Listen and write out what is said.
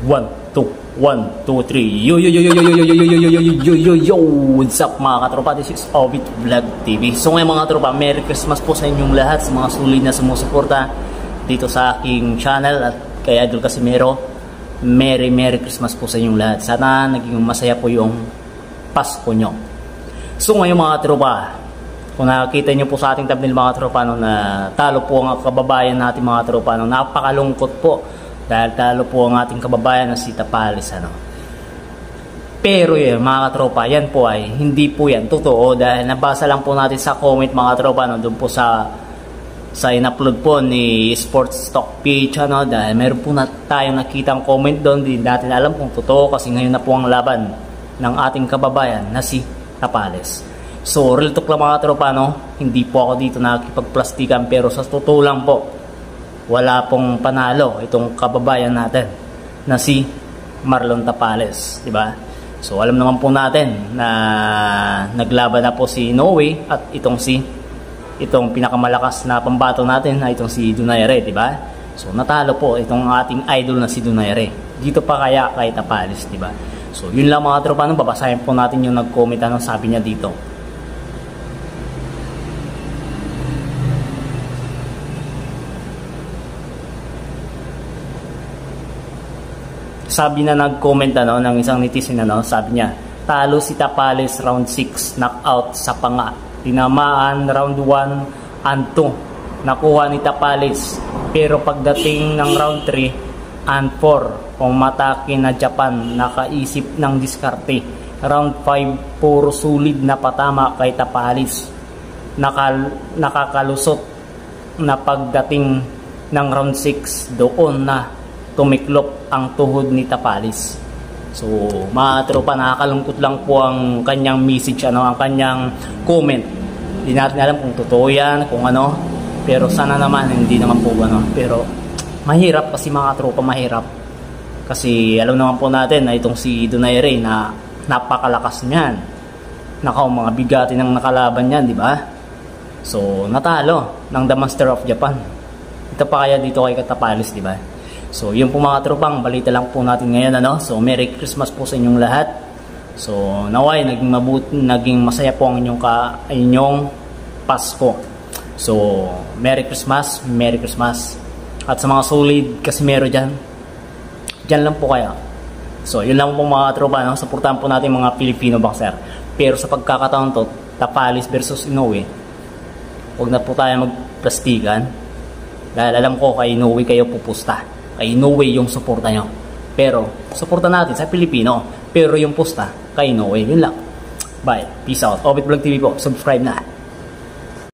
1, 2, 1, 2, 3. Yo yo yo yo yo yo yo yo yo yo yo yo yo. What's up mga katropa? This is Obit Vlog TV. So ngayon mga katropa, Merry Christmas po sa inyong lahat, sa mga sulit na sumusuporta dito sa aking channel at kay Idol Casimero. Merry Christmas po sa inyong lahat. Sana naging masaya po yung Pasko nyo. So ngayon mga katropa, kung nakakita nyo po sa ating thumbnail mga katropa, na talo po ang kababayan natin mga katropa, napakalungkot po. Dahil talo po ang ating kababayan na si Tapales, Pero yun, mga katropa, yan po ay hindi po yan totoo. Dahil nabasa lang po natin sa comment mga katropa, doon po sa in-upload po ni Sports Talk Page, dahil meron po tayong nakitang comment doon. Hindi natin alam kung totoo kasi ngayon na po ang laban ng ating kababayan na si Tapales. So real talk lang mga katropa, hindi po ako dito nakikipagplastikan, pero sa totoo lang po, wala pong panalo itong kababayan natin na si Marlon Tapales, di ba? So alam naman po natin na naglaban na po si Noe at itong pinakamalakas na pambato natin na itong si Donaire, di ba? So natalo po itong ating idol na si Donaire. Dito pa kaya kay Tapales, di ba? So yun lang mga tropa, babasahin po natin yung nag-comment sabi niya dito. Sabi na nag-comment ng isang netizen, sabi niya, talo si Tapales round 6, knockout sa panga. Tinamaan round 1 and 2, nakuha ni Tapales. Pero pagdating ng round 3 and 4, umatake na Japan, nakaisip ng diskarte. Round 5, puro sulid na patama kay Tapales. Nakakalusot na pagdating ng round 6, doon na tumiklop ang tuhod ni Tapales. So mga tropa, nakakalungkot lang po ang kanyang message, ang kanyang comment. Hindi natin alam kung totoo yan, kung pero sana naman hindi naman po pero mahirap kasi mga tropa, mahirap kasi alam naman po natin na itong si Donaire na napakalakas niyan, mga bigati ng nakalaban niyan, di ba? So natalo ng The Master of Japan. Ito pa kaya dito kay Tapales, di ba? So yun po mga tropang, balita lang po natin ngayon, So Merry Christmas po sa inyong lahat. So naway naging masaya po ang inyong Pasko. So Merry Christmas. At sa mga solid Casimero dyan lang po kayo. So yun lang po mga tropa, Supportahan po natin mga Filipino boxer. Pero sa pagkakataon to, Tapales versus Inoue, huwag na po tayo magplastikan. Dahil alam ko kay Inoue kayo pupusta, kay Inoue yung suporta nyo. Pero suporta natin sa Pilipino, pero yung pusta kay Inoue. Yun lang. Bye. Peace out. Obit Vlog TV po. Subscribe na.